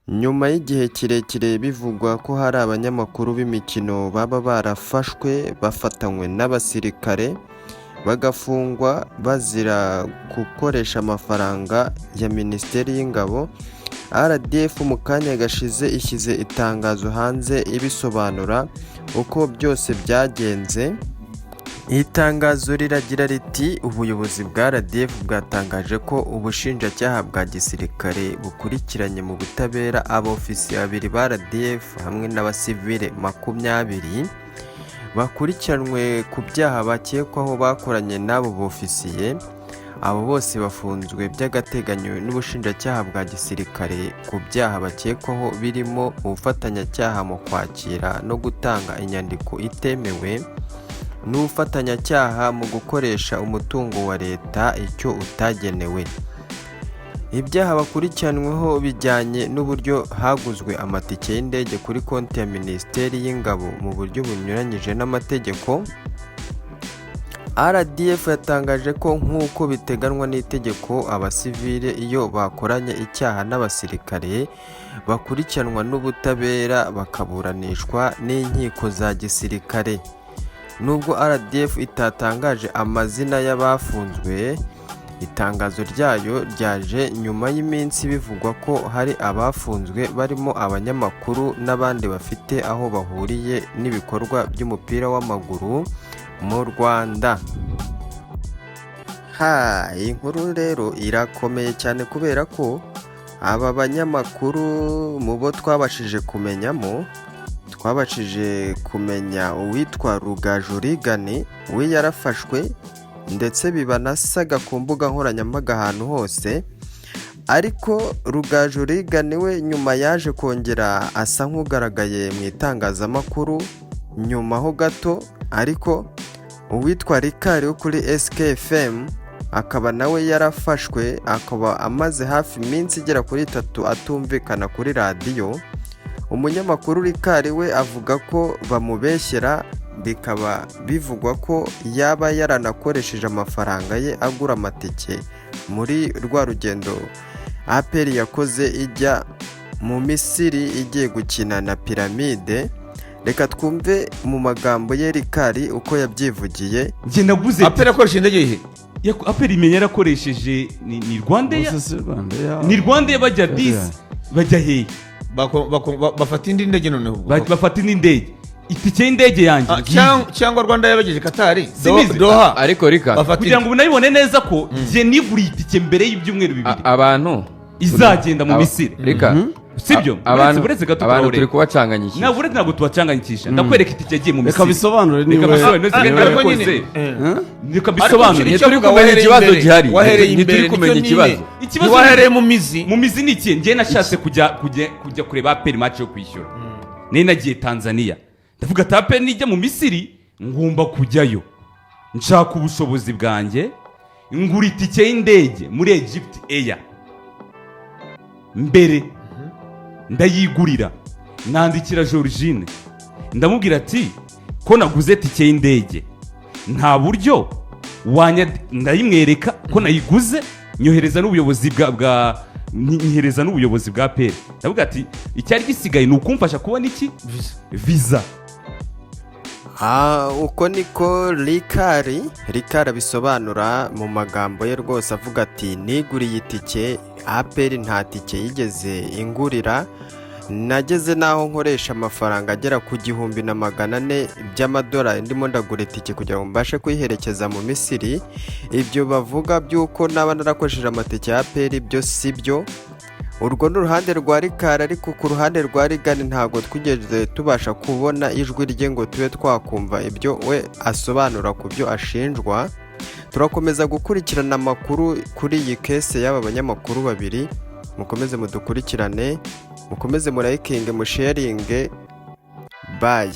Nyuma y'igihe kirekire bivugwa ko hari abanyamakuru b'imikino baba barafashwe bafatanywe n'abasirikare bagafungwa bazira gukoresha amafaranga ya Minisiteri y'Ingabo, RDF mu kanya gashize ishyize itangazo hanze ibisobanura uko byose byagenze. Iri tangazo riragira riti ubuyobozi bwa RDF bwatangaje ko ubushinjacyaha bwa gisirikare bukurikiranye mu butabera abofisiye babiri ba RDF hamwe n'abasivile 20 bakurikiranwe ku byaha bakekwaho bakoranye n'abo bofisiye. Abo bose bafunzwe by'agateganyo n'ubushinjacyaha bwa gisirikare ku byaha bakekwaho birimo ubufatanyacyaha mu kwakira no gutanga inyandiko itemewe n'ubufatanyacyaha mu gukoresha umutungo wa leta icyo utagenewe. Ibyaha bakurikiranweho bijyanye n'uburyo haguzwe amatike y'indege kuri konti ya Minisiteri y'Ingabo mu buryo bunyuranyije n'amategeko. RDF yatangaje ko nk'uko biteganywa n'itegeko abasivile iyo bakoranye icyaha n'abasirikare bakurikiranwa n'ubutabera bakaburanishwa n'inkiko za gisirikare. Nubwo RDF itatangaje amazina y'abafunzwe, itangazo ryayo ryaje nyuma y'iminsi bivugwa ko hari abafunzwe barimo abanyamakuru n'abandi bafite aho bahuriye n'ibikorwa by'umupira w'amaguru mu Rwanda. Iyi nkuru rero irakomeye cyane kubera ko aba banyamakuru mu bo twabashije kumenya uwitwa Rugaju Rigani we yarafashwe ndetse bibanasaga ku mbuga nkoranyambaga ahantu hose, ariko Rugaju Rigani we nyuma yaje kongera asa nk'ugaragaye mu itangazamakuru nyuma ho gato, ariko uwitwa Rikari wo kuri SKFM akaba nawe yarafashwe, akaba amaze hafi iminsi igera kuri 3 atumvikana kuri radiyo. Umunyamakuru Rikari we avuga ko bamubeshyera, bikaba bivugwa ko yaba yaranakoresheje amafaranga ye agura amatike muri rwa rugendo APR yakoze ijya mu Misiri igiye gukina na Piramide. Reka twumve mu magambo ye Rikari uko yabyivugiye. Nge naguze APR yakoresheje indege yihe? APR imenya yarakoresheje ni Rwanda ni Rwanda bajya bajya hehe bafata indi ndege noneho bafata indi ndege itike y'indege yanjye cyangwa Rwanda yabageje Katari Doha, ariko rika kugira ngo unabibone neza ko nge niguriye itike mbere y'ibyumweru 2 abantu izagenda mu Misiri. Rika sibyo abantu turi kubacanganyikisha ntabwo tubacanganyikisha ndakwereka itike yagiye mu Misiri. Reka bisobanure niwe turi kumenya ikibazo gihari, ntituri kumenya ikibazo wahereye mu mizi ni iki. Ngiye nashatse kujya kureba APR match yo kwishyura, nari nagiye Tanzania, ndavuga ati APR nijya mu Misiri ngomba kujyayo, nshaka ubushobozi bwanjye ngura itike y'indege muri Egypt Air mbere ndayigurira, nandikira Georgine ndamubwira ati ko naguze tike y'indege nta buryo ndayimwereka ko nayiguze, nyohereza n'ubuyobozi bwa APR. ndavuga ati icyari gisigaye ni ukumfasha kubona iki visa. Uko niko Rikari bisobanura mu magambo ye rwose, avuga ati niguriye itike APR nta tike yigeze ingurira, nageze naho nkoresha amafaranga agera ku 1,400 by'amadolari ndimo ndagura itike kugira ngo mbashe kuyiherekeza mu Misiri. Ibyo bavuga by'uko naba narakoresheje amatike ya APR byo sibyo. Urwo ni uruhande rwa Rikari, ariko ku ruhande rwa Rigani ntabwo twigeze tubasha kubona ijwi rye ngo tube twakumva ibyo we asobanura ku byo ashinjwa. Turakomeza gukurikirana amakuru kuri iyi kese y'aba banyamakuru babiri. Mukomeze mudukurikirane, mukomeze murayikinge, musharinge. Bye.